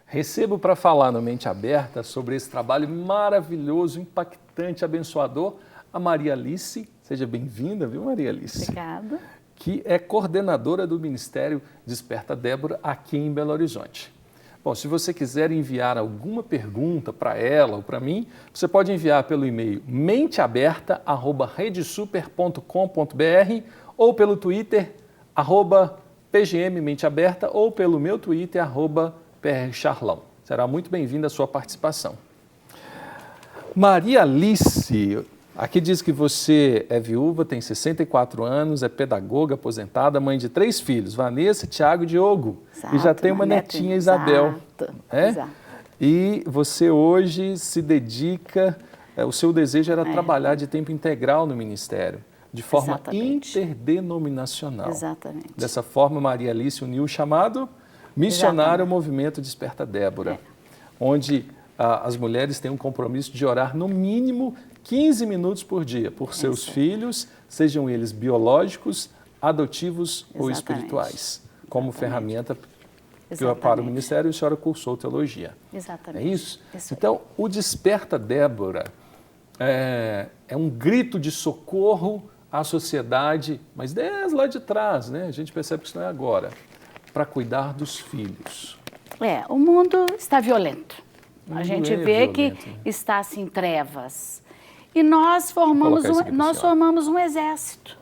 Recebo para falar no Mente Aberta sobre esse trabalho maravilhoso, impactante, abençoador, a Maria Alice. Seja bem-vinda, viu, Maria Alice? Obrigada. Que é coordenadora do Ministério Desperta Débora aqui em Belo Horizonte. Bom, se você quiser enviar alguma pergunta para ela ou para mim, você pode enviar pelo e-mail menteaberta@redesuper.com.br ou pelo Twitter, @pgmmenteaberta ou pelo meu Twitter, @prcharlão. Será muito bem-vinda a sua participação. Maria Alice, aqui diz que você é viúva, tem 64 anos, é pedagoga aposentada, mãe de 3 filhos, Vanessa, Tiago e Diogo. Exato, E já tem uma netinha, Isabel. Exato, É? exato. E você hoje se dedica, o seu desejo era trabalhar de tempo integral no ministério, de forma Exatamente. interdenominacional. Exatamente. Dessa forma, Maria Alice uniu o chamado missionário ao movimento Desperta Débora, onde as mulheres têm um compromisso de orar no mínimo 15 minutos por dia por seus filhos, sejam eles biológicos, adotivos ou espirituais, como ferramenta para o ministério. E a senhora cursou teologia. Exatamente. É isso? Então, o Desperta Débora é um grito de socorro à sociedade, mas desde lá de trás, né? A gente percebe que isso não é agora, para cuidar dos filhos. O mundo está violento. A gente vê violento, que está assim, trevas. E nós formamos um exército.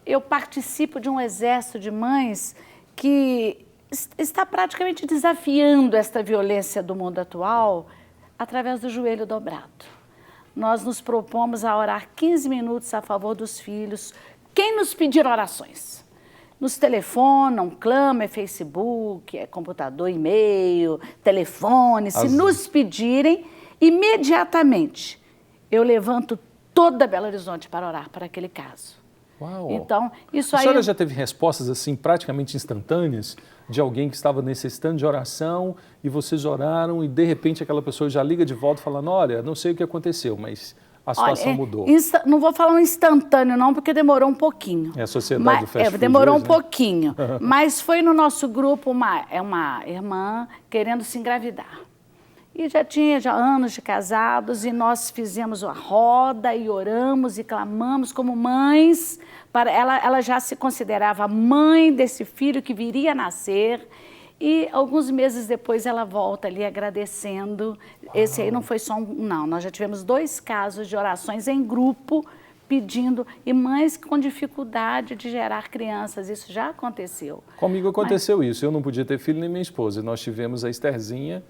Eu participo de um exército de mães que está praticamente desafiando esta violência do mundo atual através do joelho dobrado. Nós nos propomos a orar 15 minutos a favor dos filhos. Quem nos pedir orações? Nos telefonam, clamam, é Facebook, é computador, e-mail, telefone. Se nos pedirem, imediatamente eu levanto toda Belo Horizonte para orar para aquele caso. Uau. Então, isso aí... A senhora já teve respostas assim praticamente instantâneas de alguém que estava necessitando de oração e vocês oraram e de repente aquela pessoa já liga de volta falando, olha, não sei o que aconteceu, mas a situação mudou. Não vou falar um instantâneo não, porque demorou um pouquinho. É a sociedade do fast food demorou hoje, um pouquinho, mas foi no nosso grupo uma irmã querendo se engravidar. E já tinha anos de casados e nós fizemos a roda e oramos e clamamos como mães. Ela já se considerava mãe desse filho que viria a nascer. E alguns meses depois ela volta ali agradecendo. Esse aí não foi só não, nós já tivemos 2 casos de orações em grupo pedindo, e mães com dificuldade de gerar crianças, isso já aconteceu. Comigo aconteceu isso, eu não podia ter filho nem minha esposa, e nós tivemos a Estherzinha.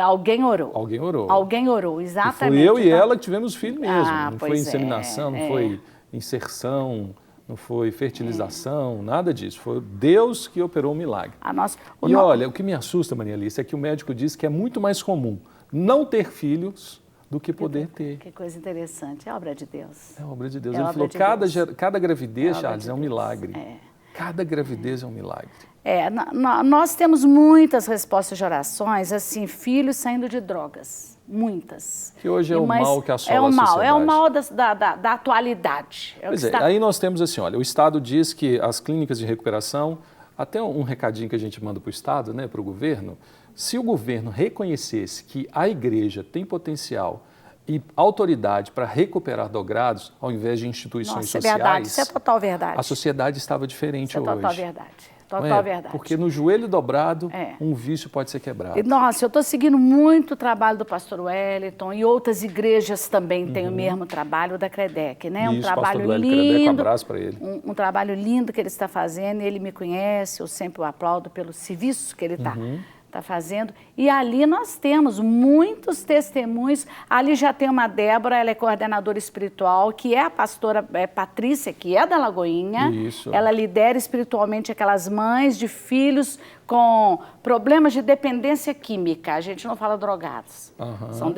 Alguém orou. Alguém orou. Alguém orou, exatamente. E foi eu e ela que tivemos filho mesmo, não foi pois inseminação, não foi inserção, não foi fertilização, nada disso. Foi Deus que operou o milagre. Olha, o que me assusta, Maria Alice, é que o médico diz que é muito mais comum não ter filhos do que poder ter. Que coisa interessante, é obra de Deus. É obra de Deus. Ele falou, cada gravidez, Charles, é um milagre. Cada gravidez é um milagre. Nós temos muitas respostas de orações, assim, filhos saindo de drogas. Muitas. Que hoje é o mal que assola a sociedade. É o mal da atualidade. Aí nós temos assim, olha, o Estado diz que as clínicas de recuperação, até um recadinho que a gente manda para o Estado, né, para o governo, se o governo reconhecesse que a igreja tem potencial e autoridade para recuperar drogados, ao invés de instituições sociais... Verdade, isso é total verdade. A sociedade estava diferente hoje. Isso é total verdade. Total verdade. Porque no joelho dobrado, um vício pode ser quebrado. Nossa, eu estou seguindo muito o trabalho do pastor Wellington e outras igrejas também têm o mesmo trabalho, o da Credec, né? Isso, um trabalho pastor lindo. Credec, um abraço para ele. Um trabalho lindo que ele está fazendo, ele me conhece, eu sempre o aplaudo pelo serviço que ele está fazendo. E ali nós temos muitos testemunhos. Ali já tem uma Débora, ela é coordenadora espiritual, que é a pastora Patrícia, que é da Lagoinha. Isso. Ela lidera espiritualmente aquelas mães de filhos com problemas de dependência química. A gente não fala drogados. São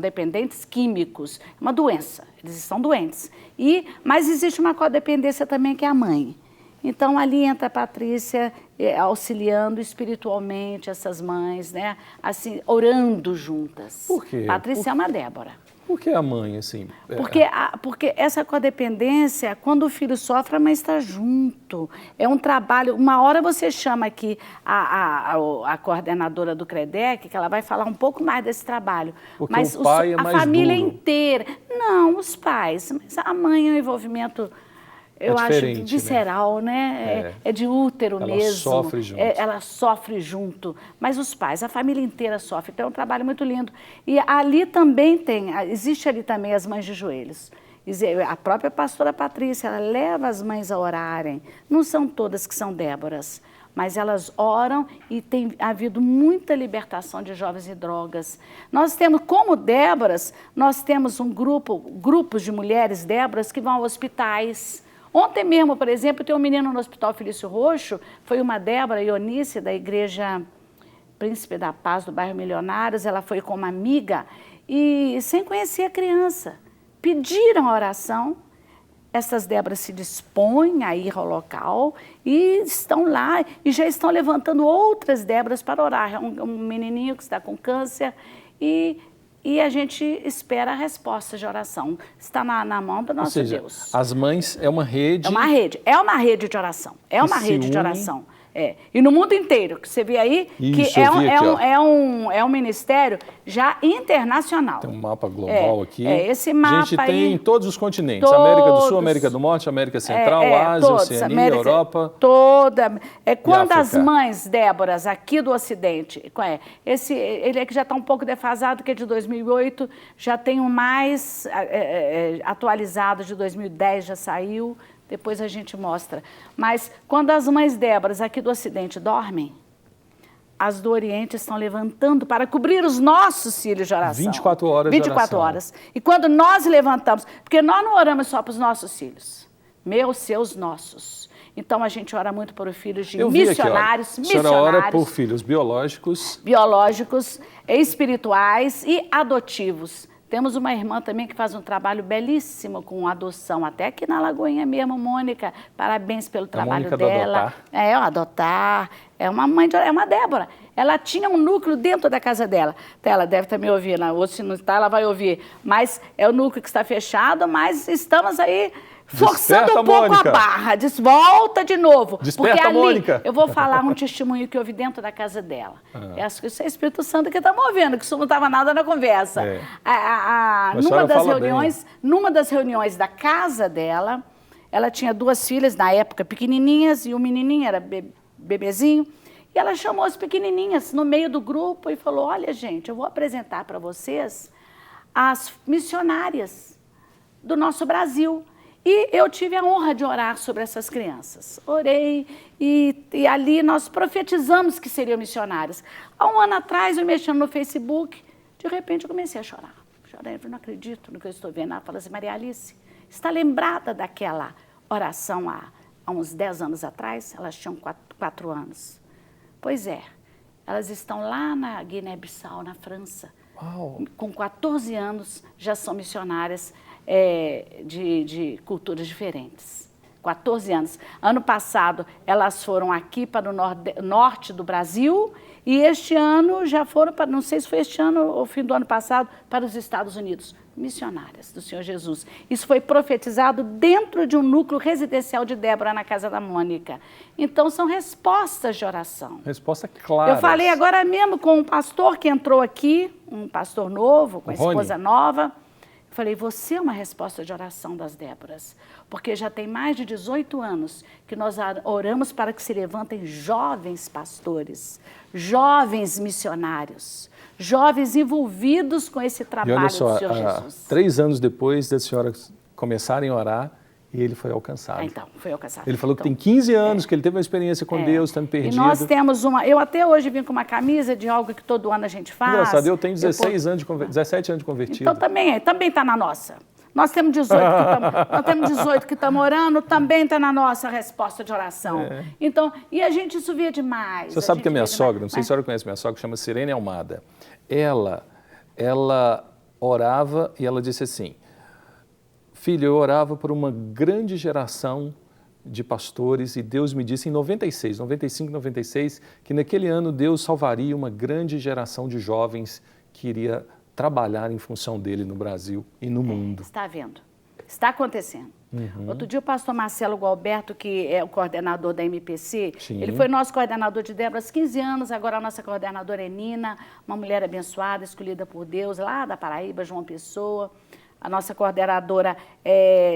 dependentes químicos. É uma doença, eles estão doentes. Mas existe uma codependência também, que é a mãe. Então, ali entra a Patrícia auxiliando espiritualmente essas mães, né? Assim, orando juntas. Por quê? Patrícia é uma Débora. Por que a mãe, assim? Porque essa codependência, quando o filho sofre, a mãe está junto. É um trabalho. Uma hora você chama aqui a coordenadora do CREDEC, que ela vai falar um pouco mais desse trabalho. Porque mas o pai é mais a família duro. Inteira. Não, os pais. Mas a mãe é um envolvimento, eu acho, visceral, né? É de útero mesmo. Ela sofre junto. Ela sofre junto. Mas os pais, a família inteira sofre. Então é um trabalho muito lindo. E ali também existe ali também as mães de joelhos. A própria pastora Patrícia, ela leva as mães a orarem. Não são todas que são Déboras, mas elas oram e tem havido muita libertação de jovens de drogas. Nós temos, como Déboras, nós temos grupos de mulheres Déboras que vão a hospitais. Ontem mesmo, por exemplo, tem um menino no Hospital Felício Roxo, foi uma Débora Ionice, da Igreja Príncipe da Paz, do bairro Milionários, ela foi com uma amiga e sem conhecer a criança. Pediram a oração, essas Déboras se dispõem a ir ao local e estão lá e já estão levantando outras Déboras para orar. É um menininho que está com câncer e a gente espera a resposta de oração. Está na mão do nosso Deus. As mães é uma rede... É uma rede de oração. É uma rede de oração. E no mundo inteiro, que você vê aí, isso, que é um ministério já internacional. Tem um mapa global aqui. Esse mapa a gente tem aí, em todos os continentes. América do Sul, América do Norte, América Central, Ásia, Oceania, Europa. Quando as mães Déboras aqui do Ocidente, ele aqui já está um pouco defasado, que é de 2008, já tem um mais atualizado, de 2010 já saiu. Depois a gente mostra. Mas quando as mães Déboras aqui do Ocidente dormem, as do Oriente estão levantando para cobrir os nossos filhos de oração. 24 horas de oração. 24 horas. E quando nós levantamos, porque nós não oramos só para os nossos filhos, meus, seus, nossos. Então a gente ora muito por filhos de missionários. A senhora ora por filhos biológicos, espirituais e adotivos. Temos uma irmã também que faz um trabalho belíssimo com adoção, até aqui na Lagoinha mesmo, Mônica. Parabéns pelo trabalho dela. Adotar. É uma mãe, é uma Débora. Ela tinha um núcleo dentro da casa dela. Ela deve estar me ouvindo, ou se não está, ela vai ouvir. Mas é o núcleo que está fechado, mas estamos aí forçando um pouco a barra. Volta de novo. Desperta, porque ali, Mônica. Eu vou falar um testemunho que eu vi dentro da casa dela. Acho que isso é o Espírito Santo que está movendo, que isso não estava nada na conversa. Numa das reuniões da casa dela, ela tinha 2 filhas, na época, pequenininhas, e o menininho era bebezinho. E ela chamou as pequenininhas no meio do grupo e falou, olha, gente, eu vou apresentar para vocês as missionárias do nosso Brasil. E eu tive a honra de orar sobre essas crianças. Orei e ali nós profetizamos que seriam missionárias. Há um ano atrás, eu mexendo no Facebook, de repente eu comecei a chorar. Chorei, eu não acredito no que eu estou vendo. Ela falou assim, Maria Alice, está lembrada daquela oração há uns 10 anos atrás? Elas tinham 4 anos. Pois é, elas estão lá na Guiné-Bissau, na França. Uau. Com 14 anos, já são missionárias de culturas diferentes. 14 anos. Ano passado, elas foram aqui para o norte do Brasil e este ano já foram, não sei se foi este ano ou fim do ano passado, para os Estados Unidos. Missionárias do Senhor Jesus. Isso foi profetizado dentro de um núcleo residencial de Débora, na casa da Mônica. Então, são respostas de oração. Resposta clara. Eu falei agora mesmo com um pastor que entrou aqui, um pastor novo, com a esposa nova. Falei, você é uma resposta de oração das Déboras, porque já tem mais de 18 anos que nós oramos para que se levantem jovens pastores, jovens missionários, jovens envolvidos com esse trabalho do Senhor Jesus. 3 anos depois das senhoras começarem a orar, e ele foi alcançado. Então, foi alcançado. Ele falou que tem 15 anos que ele teve uma experiência com Deus, estando perdido. E nós temos eu até hoje vim com uma camisa de algo que todo ano a gente faz. Engraçado, eu tenho 17 anos de convertido. Então também está na nossa. Nós temos 18 que estamos orando, também está na nossa resposta de oração. Então, e a gente isso via demais. Você sabe que a minha sogra, não sei se a senhora conhece minha sogra, chama Sirene Almada. Ela orava e ela disse assim, filho, eu orava por uma grande geração de pastores e Deus me disse em 95, 96, que naquele ano Deus salvaria uma grande geração de jovens que iria trabalhar em função dele no Brasil e no mundo. Está havendo. Está acontecendo. Outro dia o pastor Marcelo Gualberto, que é o coordenador da MPC, Sim. ele foi nosso coordenador de Débora há 15 anos, agora a nossa coordenadora é Nina, uma mulher abençoada, escolhida por Deus, lá da Paraíba, João Pessoa. A nossa coordenadora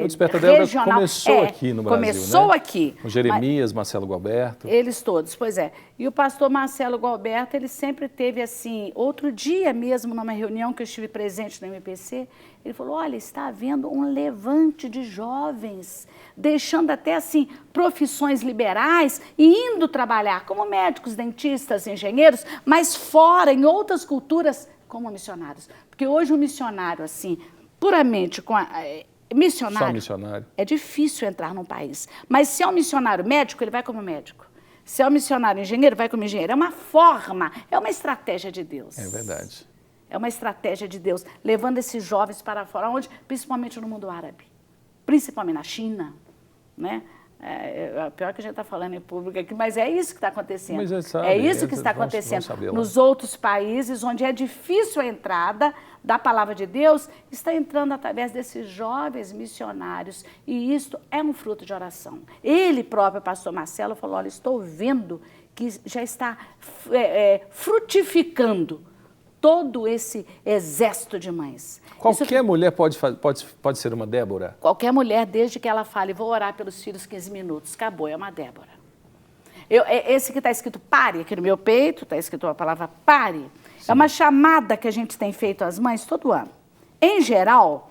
O Desperta Débora começou aqui no Brasil, começou, né? aqui. O Jeremias, Marcelo Gualberto. Eles todos, pois é. E o pastor Marcelo Gualberto, ele sempre teve assim, outro dia mesmo, numa reunião que eu estive presente no MPC, ele falou, olha, está havendo um levante de jovens, deixando até assim profissões liberais e indo trabalhar como médicos, dentistas, engenheiros, mas fora, em outras culturas, como missionários. Porque hoje o missionário, assim, puramente com missionário, Só missionário, é difícil entrar num país. Mas se é um missionário médico, ele vai como médico. Se é um missionário engenheiro, vai como engenheiro. É uma forma, é uma estratégia de Deus. é verdade. É uma estratégia de Deus, levando esses jovens para fora, onde, principalmente no mundo árabe, principalmente na China, né? Pior que a gente está falando em público aqui, mas é isso que está acontecendo. Mas sabe, é isso que está acontecendo. Nos outros países, onde é difícil a entrada da palavra de Deus, está entrando através desses jovens missionários. E isto é um fruto de oração. Ele próprio, pastor Marcelo, falou, olha, estou vendo que já está frutificando todo esse exército de mães. Qualquer mulher pode ser uma Débora? Qualquer mulher, desde que ela fale, vou orar pelos filhos 15 minutos, acabou, é uma Débora. Esse que está escrito pare, aqui no meu peito, está escrito a palavra pare. Sim. É uma chamada que a gente tem feito às mães todo ano. Em geral,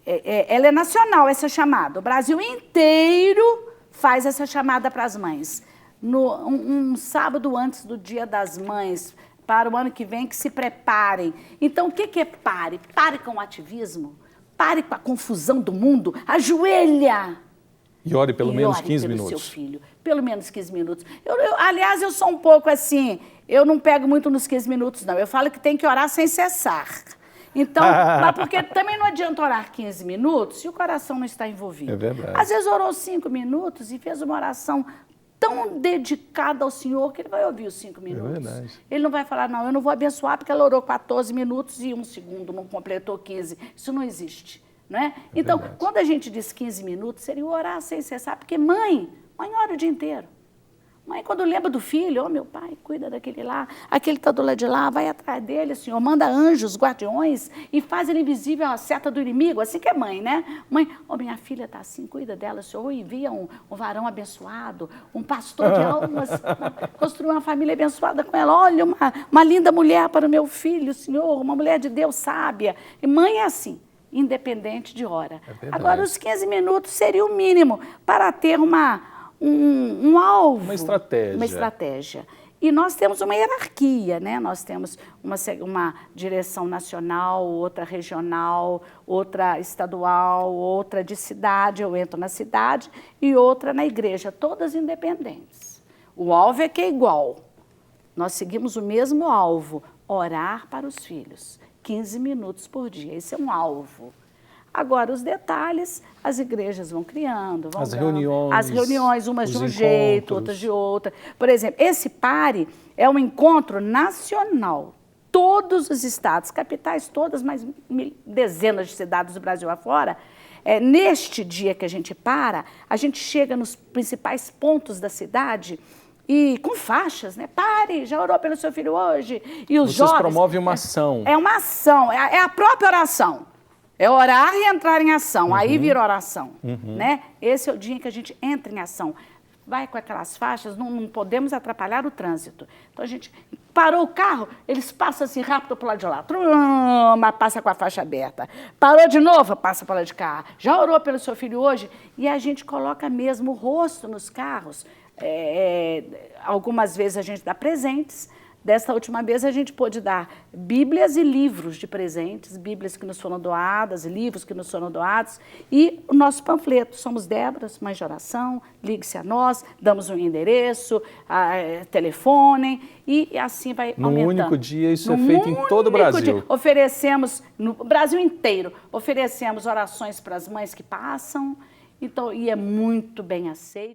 ela é nacional, essa chamada. O Brasil inteiro faz essa chamada para as mães. Um sábado antes do Dia das Mães, para o ano que vem, que se preparem. Então, o que é pare? Pare com o ativismo, pare com a confusão do mundo, ajoelha. E ore pelo menos 15 minutos. Seu filho, pelo menos 15 minutos. Aliás, eu sou um pouco assim, eu não pego muito nos 15 minutos, não. Eu falo que tem que orar sem cessar. Então, porque também não adianta orar 15 minutos se o coração não está envolvido. É verdade. Às vezes orou 5 minutos e fez uma oração tão dedicada ao Senhor que ele vai ouvir os 5 minutos. É verdade. Ele não vai falar, não, eu não vou abençoar porque ela orou 14 minutos e 1 segundo, não completou 15. Isso não existe, né? Então, verdade. quando a gente diz 15 minutos, seria orar sem cessar, porque mãe ora o dia inteiro. Mãe, quando lembra do filho, meu pai, cuida daquele lá, aquele está do lado de lá, vai atrás dele, Senhor, manda anjos, guardiões e faz ele invisível a seta do inimigo, assim que é mãe, né? Mãe, minha filha está assim, cuida dela, Senhor, envia um varão abençoado, um pastor de almas, construir uma família abençoada com ela, olha, uma linda mulher para o meu filho, Senhor, uma mulher de Deus sábia. E mãe é assim, independente de hora. Agora, os 15 minutos seria o mínimo para ter um alvo. Uma estratégia. Uma estratégia. E nós temos uma hierarquia, né? Nós temos uma direção nacional, outra regional, outra estadual, outra de cidade, eu entro na cidade, e outra na igreja, todas independentes. O alvo é que é igual. Nós seguimos o mesmo alvo, orar para os filhos, 15 minutos por dia. Esse é um alvo. Agora, os detalhes, as igrejas vão criando, as reuniões, umas de um jeito, outras de outra. Por exemplo, esse PARE é um encontro nacional. Todos os estados, capitais todas, mas dezenas de cidades do Brasil afora, neste dia que a gente chega nos principais pontos da cidade e com faixas, né? Pare, já orou pelo seu filho hoje? E os jovens... Vocês promovem uma ação. É uma ação, é a própria oração. É orar e entrar em ação, aí vira oração, né? Esse é o dia em que a gente entra em ação. Vai com aquelas faixas, não podemos atrapalhar o trânsito. Então a gente parou o carro, eles passam assim rápido para o lado de lá, passa com a faixa aberta. Parou de novo, passa para o lado de cá. Já orou pelo seu filho hoje? E a gente coloca mesmo o rosto nos carros. Algumas vezes a gente dá presentes. Desta última vez, a gente pôde dar bíblias e livros de presentes, bíblias que nos foram doadas, livros que nos foram doados, e o nosso panfleto, Somos Déboras, Mães de Oração, ligue-se a nós, damos um endereço, telefonem, e assim vai aumentando. Num único dia, isso é feito em todo o Brasil. Oferecemos, no Brasil inteiro, oferecemos orações para as mães que passam, então, e é muito bem aceito.